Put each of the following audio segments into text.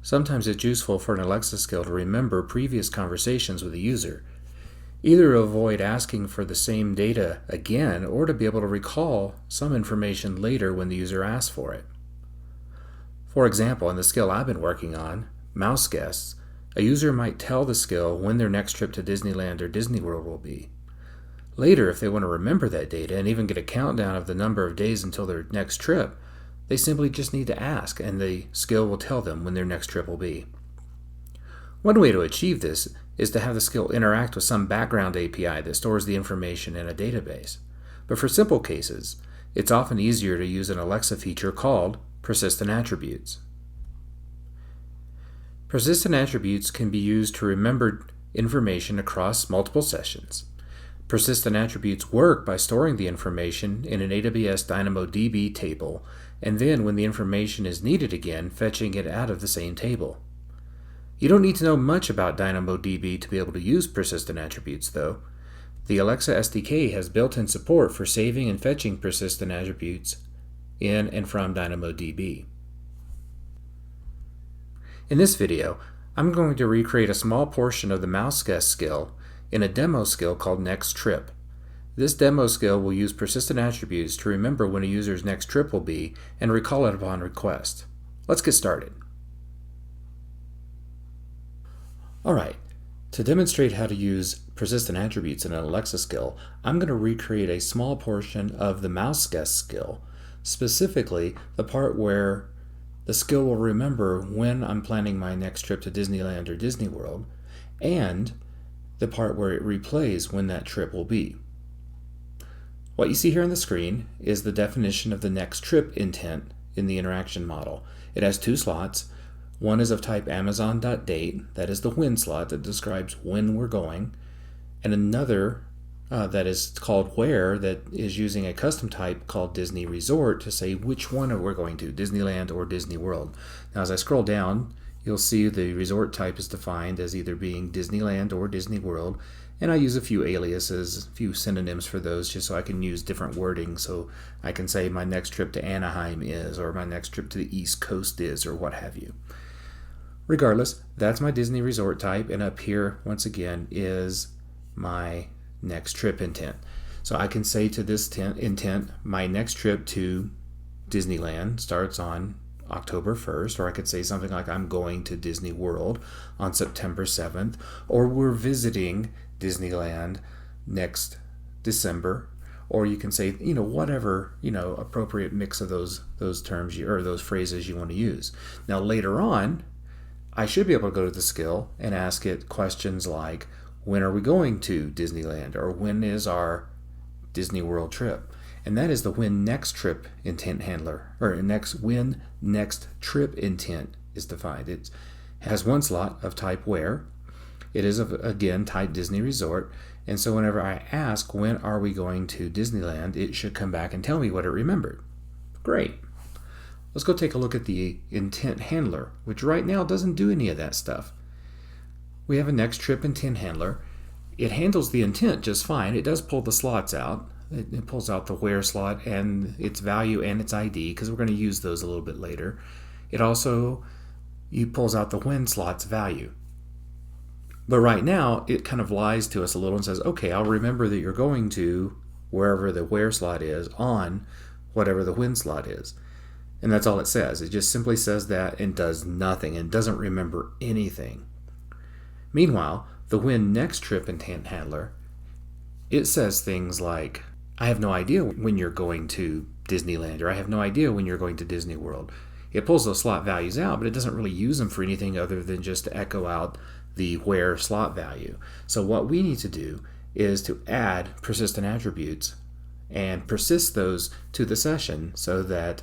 Sometimes it's useful for an Alexa skill to remember previous conversations with the user, either to avoid asking for the same data again or to be able to recall some information later when the user asks for it. For example, in the skill I've been working on, Mouse Guests, a user might tell the skill when their next trip to Disneyland or Disney World will be. Later, if they want to remember that data and even get a countdown of the number of days until their next trip, they simply just need to ask and the skill will tell them when their next trip will be. One way to achieve this is to have the skill interact with some background API that stores the information in a database. But for simple cases, it's often easier to use an Alexa feature called persistent attributes. Persistent attributes can be used to remember information across multiple sessions. Persistent attributes work by storing the information in an AWS DynamoDB table, and then when the information is needed again, fetching it out of the same table. You don't need to know much about DynamoDB to be able to use persistent attributes, though. The Alexa SDK has built-in support for saving and fetching persistent attributes in and from DynamoDB. In this video, I'm going to recreate a small portion of the Mouse Guest skill in a demo skill called Next Trip. This demo skill will use persistent attributes to remember when a user's next trip will be and recall it upon request. Let's get started. Alright, to demonstrate how to use persistent attributes in an Alexa skill, I'm going to recreate a small portion of the Mouse Guest skill, specifically the part where the skill will remember when I'm planning my next trip to Disneyland or Disney World, and the part where it replays when that trip will be. What you see here on the screen is the definition of the next trip intent in the interaction model. It has two slots. One is of type Amazon.date, that is the when slot that describes when we're going, and another that is called where, that is using a custom type called Disney Resort to say which one we're going to, Disneyland or Disney World. Now as I scroll down, you'll see the resort type is defined as either being Disneyland or Disney World, and I use a few aliases, a few synonyms for those just so I can use different wording, so I can say my next trip to Anaheim is, or my next trip to the East Coast is, or what have you. Regardless, that's my Disney Resort type, and up here, once again, is my next trip intent. So I can say to this intent, my next trip to Disneyland starts on October 1st, or I could say something like I'm going to Disney World on September 7th, or we're visiting Disneyland next December, or you can say, whatever, appropriate mix of those terms or those phrases you want to use. Now later on, I should be able to go to the skill and ask it questions like, when are we going to Disneyland, or when is our Disney World trip? And that is the when next trip intent handler, or when next trip intent is defined. It has one slot of type where. It is, again, type Disney Resort, and so whenever I ask when are we going to Disneyland, it should come back and tell me what it remembered. Great. Let's go take a look at the intent handler, which right now doesn't do any of that stuff. We have a next trip intent handler. It handles the intent just fine. It does pull the slots out. It pulls out the where slot and its value and its ID, because we're going to use those a little bit later. It also pulls out the when slot's value. But right now, it kind of lies to us a little and says, okay, I'll remember that you're going to wherever the where slot is on whatever the when slot is. And that's all it says. It just simply says that and does nothing and doesn't remember anything. Meanwhile, the when next trip intent handler, it says things like, I have no idea when you're going to Disneyland, or I have no idea when you're going to Disney World. It pulls those slot values out, but it doesn't really use them for anything other than just to echo out the where slot value. So what we need to do is to add persistent attributes and persist those to the session so that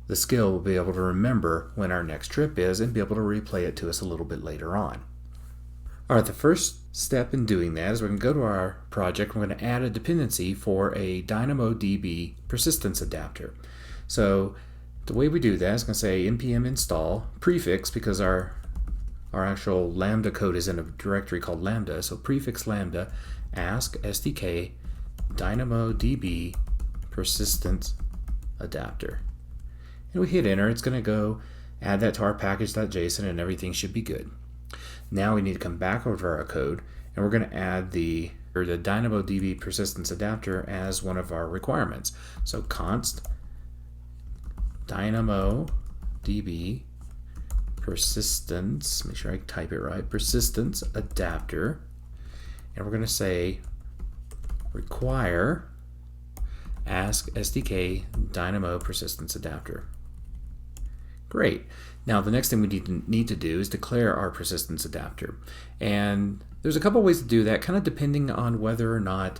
the skill will be able to remember when our next trip is and be able to replay it to us a little bit later on. All right, the first step in doing that is we're going to go to our project. We're going to add a dependency for a DynamoDB persistence adapter. So the way we do that is going to say npm install prefix, because our actual Lambda code is in a directory called Lambda. So prefix Lambda ask SDK DynamoDB persistence adapter. And we hit enter. It's going to go add that to our package.json, and everything should be good. Now we need to come back over to our code, and we're going to add the DynamoDB persistence adapter as one of our requirements. So const DynamoDB persistence, make sure I type it right, persistence adapter, and we're going to say require ask SDK Dynamo persistence adapter. Great. Now the next thing we need to do is declare our persistence adapter. And there's a couple ways to do that, kind of depending on whether or not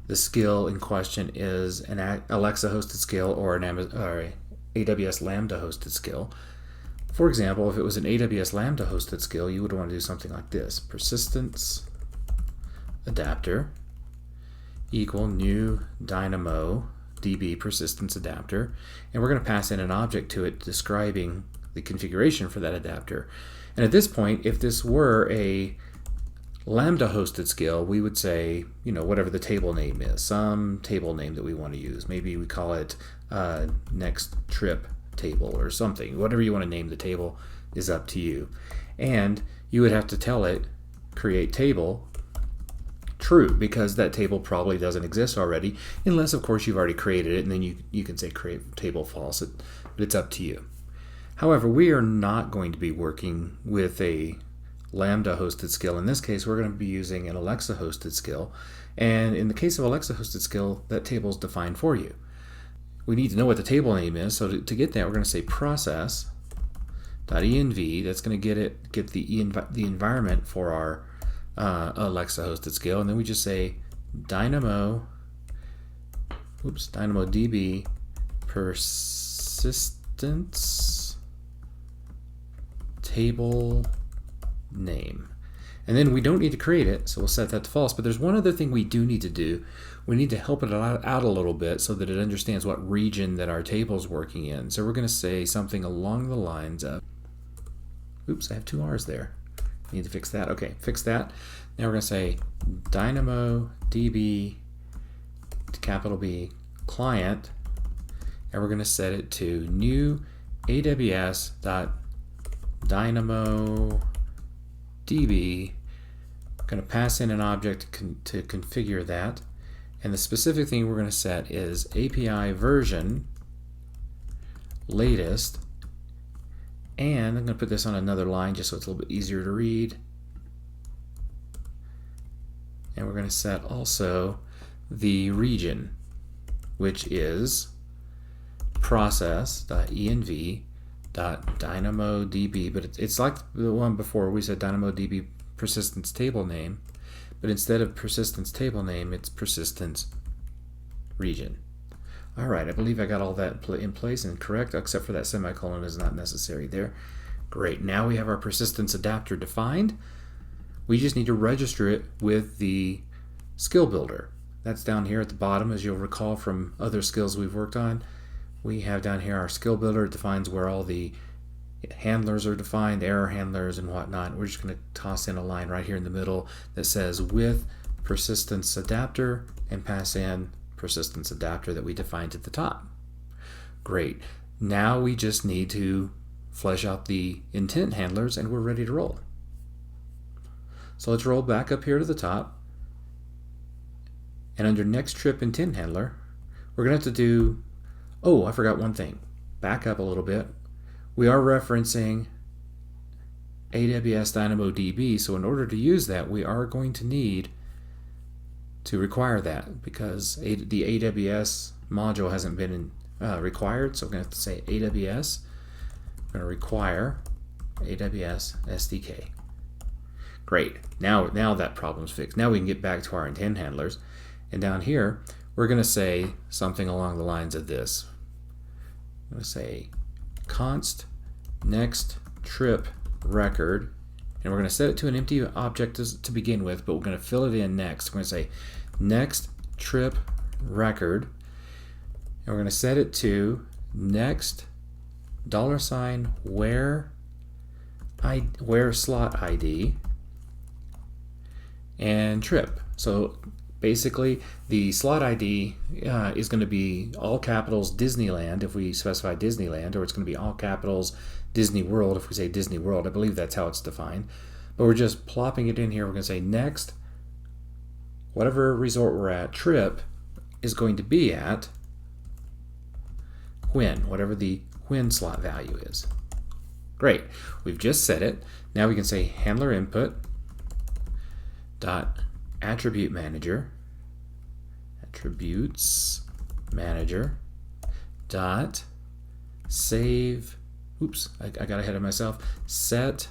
the skill in question is an Alexa hosted skill or an AWS Lambda hosted skill. For example, if it was an AWS Lambda hosted skill, you would want to do something like this: persistence adapter equal new DynamoDB persistence adapter, and we're going to pass in an object to it describing the configuration for that adapter. And at this point, if this were a Lambda hosted skill, we would say, whatever the table name is, some table name that we want to use. Maybe we call it next trip table or something. Whatever you want to name the table is up to you. And you would have to tell it create table true, because that table probably doesn't exist already, unless of course you've already created it, and then you can say create table false, but it's up to you. However, we are not going to be working with a Lambda hosted skill. In this case, we're going to be using an Alexa hosted skill, and in the case of Alexa hosted skill, that table is defined for you. We need to know what the table name is, so to get that, we're going to say process.env. That's going to get the environment for our Alexa hosted skill, and then we just say DynamoDB persistence table name. And then we don't need to create it, so we'll set that to false. But there's one other thing we do need to do. We need to help it out a little bit so that it understands what region that our table is working in. So we're going to say something along the lines of, oops, I have two R's there. Need to fix that. Okay, fix that. Now we're going to say DynamoDB, capital B, client, and we're going to set it to new AWS.DynamoDB. Going to pass in an object to configure that, and the specific thing we're going to set is API version latest. And I'm going to put this on another line just so it's a little bit easier to read. And we're going to set also the region, which is process.env.dynamodb, but it's like the one before. We said DynamoDB persistence table name, but instead of persistence table name, it's persistence region. All right, I believe I got all that in place and correct, except for that semicolon is not necessary there. Great, now we have our persistence adapter defined. We just need to register it with the skill builder. That's down here at the bottom, as you'll recall from other skills we've worked on. We have down here our skill builder. It defines where all the handlers are defined, error handlers and whatnot. We're just going to toss in a line right here in the middle that says with persistence adapter and pass in persistence adapter that we defined at the top. Great. Now we just need to flesh out the intent handlers and we're ready to roll. So let's roll back up here to the top, and under next trip intent handler, we're going to have to do, oh, I forgot one thing. Back up a little bit. We are referencing AWS DynamoDB, so in order to use that, we are going to need to require that because the AWS module hasn't been required, so we're going to have to say AWS. We're going to require AWS SDK. Great. Now that problem's fixed. Now we can get back to our intent handlers, and down here we're going to say something along the lines of this. I'm going to say const next trip record, and we're going to set it to an empty object to begin with, but we're going to fill it in next. We're going to say next trip record, and we're going to set it to next $where slot ID and trip. So basically the slot ID is going to be all capitals Disneyland if we specify Disneyland, or it's going to be all capitals Disney World, if we say Disney World, I believe that's how it's defined. But we're just plopping it in here. We're going to say next, whatever resort we're at, trip is going to be at when, whatever the when slot value is. Great. We've just set it. Now we can say handler input dot attribute manager, attributes manager dot save, oops, I got ahead of myself, set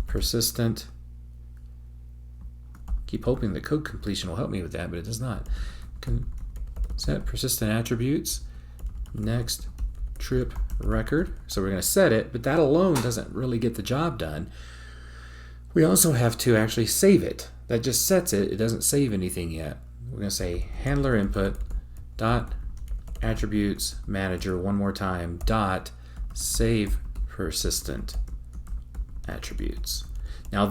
persistent, keep hoping that code completion will help me with that, but it does not. Set persistent attributes, next trip record. So we're going to set it, but that alone doesn't really get the job done. We also have to actually save it. That just sets it. It doesn't save anything yet. We're going to say handler input dot attributes manager one more time dot save persistent attributes. Now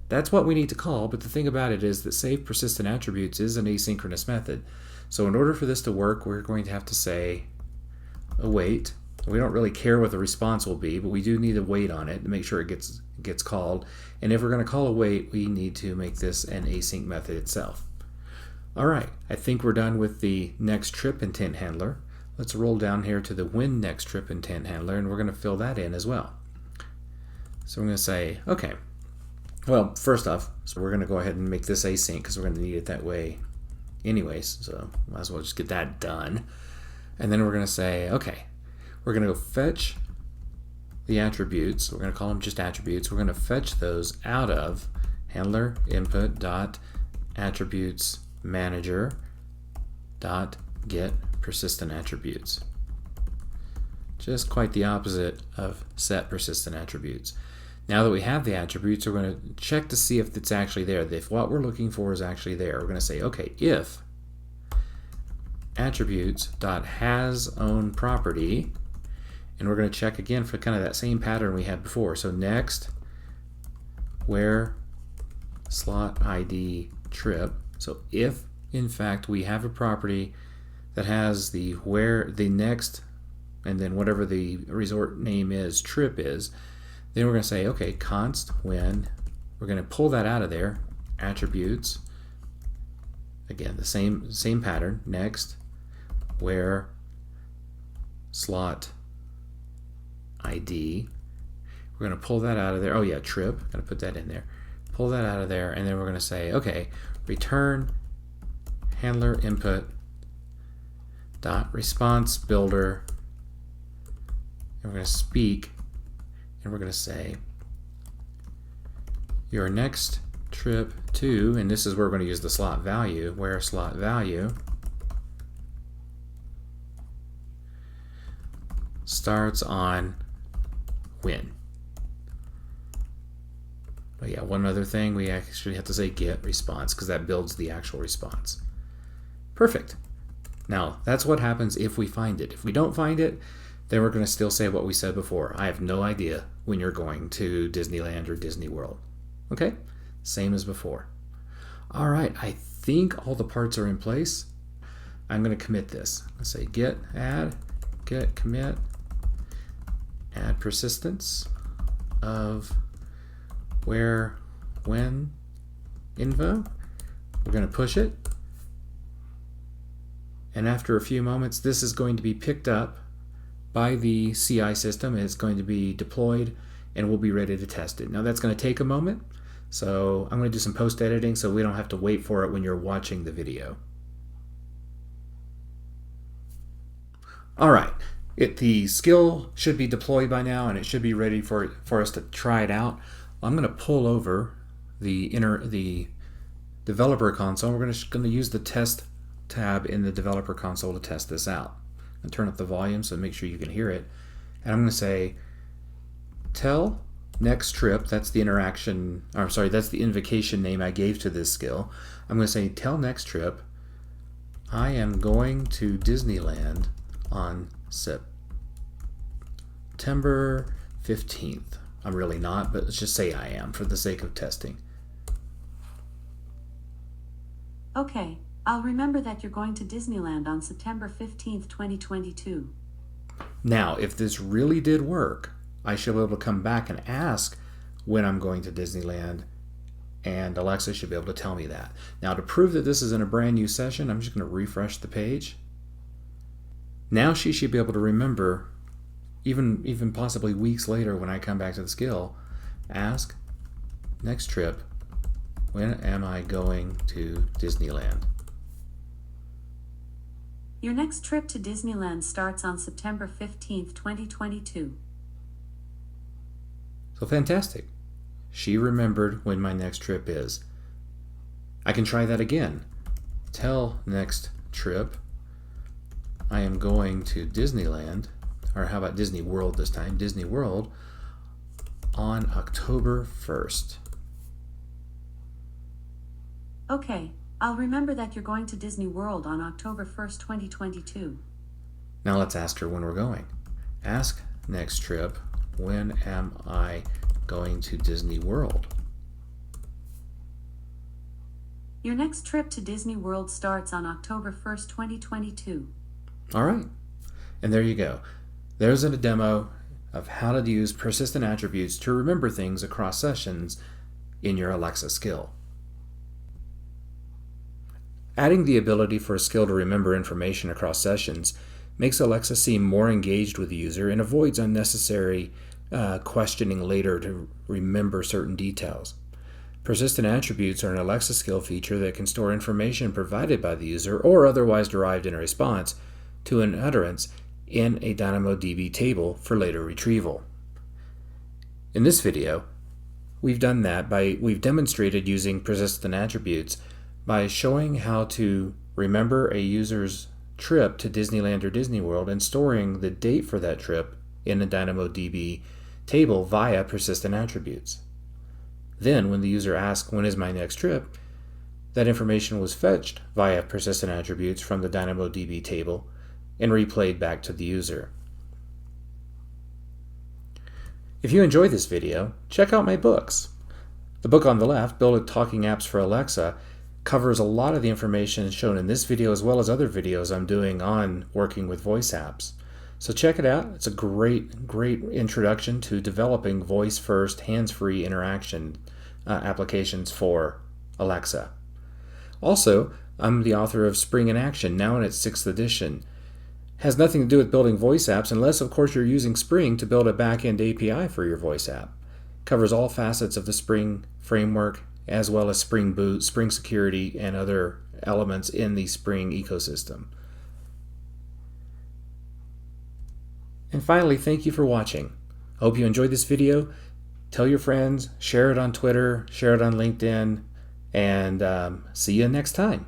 that's what we need to call, but the thing about it is that save persistent attributes is an asynchronous method. So in order for this to work, we're going to have to say await. We don't really care what the response will be, but we do need to wait on it to make sure it gets called. And if we're going to call await, we need to make this an async method itself. All right, I think we're done with the next trip intent handler. Let's roll down here to the when next trip intent handler, and we're going to fill that in as well. So I'm going to say, okay, well, first off, so we're going to go ahead and make this async because we're going to need it that way anyways, so might as well just get that done. And then we're going to say, okay, we're going to go fetch the attributes. We're going to call them just attributes. We're going to fetch those out of handler input dot attributes manager dot get persistent attributes. Just quite the opposite of set persistent attributes. Now that we have the attributes, we're going to check to see if it's actually there. If what we're looking for is actually there, we're going to say, okay, if attributes.hasOwnProperty, and we're going to check again for kind of that same pattern we had before. So next, where slot ID trip. So if in fact we have a property that has the where the next and then whatever the resort name is, trip is, then we're going to say, okay, const when, we're going to pull that out of there, attributes, again, the same pattern, next, where slot ID, we're going to pull that out of there, oh yeah, trip, going to put that in there, pull that out of there, and then we're going to say, okay, return handler input dot response builder, and we're going to speak, and we're going to say your next trip to, and this is where we're going to use the slot value, where slot value starts on when. Oh yeah, one other thing, we actually have to say get response because that builds the actual response. Perfect. Now that's what happens if we find it. If we don't find it, then we're going to still say what we said before. I have no idea when you're going to Disneyland or Disney World. Okay? Same as before. All right, I think all the parts are in place. I'm going to commit this. Let's say get add, get commit, add persistence of where, when info. We're going to push it. And after a few moments, this is going to be picked up by the CI system. It's going to be deployed and we'll be ready to test it. Now that's going to take a moment, so I'm going to do some post editing so we don't have to wait for it when you're watching the video. All right, the skill should be deployed by now and it should be ready for us to try it out. I'm going to pull over the developer console. We're going to use the test tab in the developer console to test this out. And turn up the volume so make sure you can hear it. And I'm going to say tell next trip, that's the interaction, or sorry, that's the invocation name I gave to this skill. I'm going to say tell next trip, I am going to Disneyland on September 15th. I'm really not, but let's just say I am for the sake of testing. Okay. I'll remember that you're going to Disneyland on September 15th, 2022. Now, if this really did work, I should be able to come back and ask when I'm going to Disneyland, and Alexa should be able to tell me that. Now, to prove that this is in a brand new session, I'm just going to refresh the page. Now she should be able to remember, even possibly weeks later when I come back to the skill, ask, next trip, when am I going to Disneyland? Your next trip to Disneyland starts on September 15th, 2022. So fantastic. She remembered when my next trip is. I can try that again. Tell next trip I am going to Disneyland, or how about Disney World this time? Disney World on October 1st. Okay, I'll remember that you're going to Disney World on October 1st, 2022. Now let's ask her when we're going. Ask next trip, when am I going to Disney World? Your next trip to Disney World starts on October 1st, 2022. All right, and there you go. There's a demo of how to use persistent attributes to remember things across sessions in your Alexa skill. Adding the ability for a skill to remember information across sessions makes Alexa seem more engaged with the user and avoids unnecessary questioning later to remember certain details. Persistent attributes are an Alexa skill feature that can store information provided by the user or otherwise derived in a response to an utterance in a DynamoDB table for later retrieval. In this video, we've demonstrated using persistent attributes by showing how to remember a user's trip to Disneyland or Disney World and storing the date for that trip in a DynamoDB table via persistent attributes. Then, when the user asks, when is my next trip, that information was fetched via persistent attributes from the DynamoDB table and replayed back to the user. If you enjoyed this video, check out my books. The book on the left, Build Talking Apps for Alexa, covers a lot of the information shown in this video as well as other videos I'm doing on working with voice apps. So check it out. It's a great introduction to developing voice-first, hands-free interaction applications for Alexa. Also, I'm the author of Spring in Action, now in its 6th edition. Has nothing to do with building voice apps unless, of course, you're using Spring to build a back-end API for your voice app. Covers all facets of the Spring framework as well as Spring Boot, Spring Security, and other elements in the Spring ecosystem. And finally, thank you for watching. I hope you enjoyed this video. Tell your friends, share it on Twitter, share it on LinkedIn, and see you next time.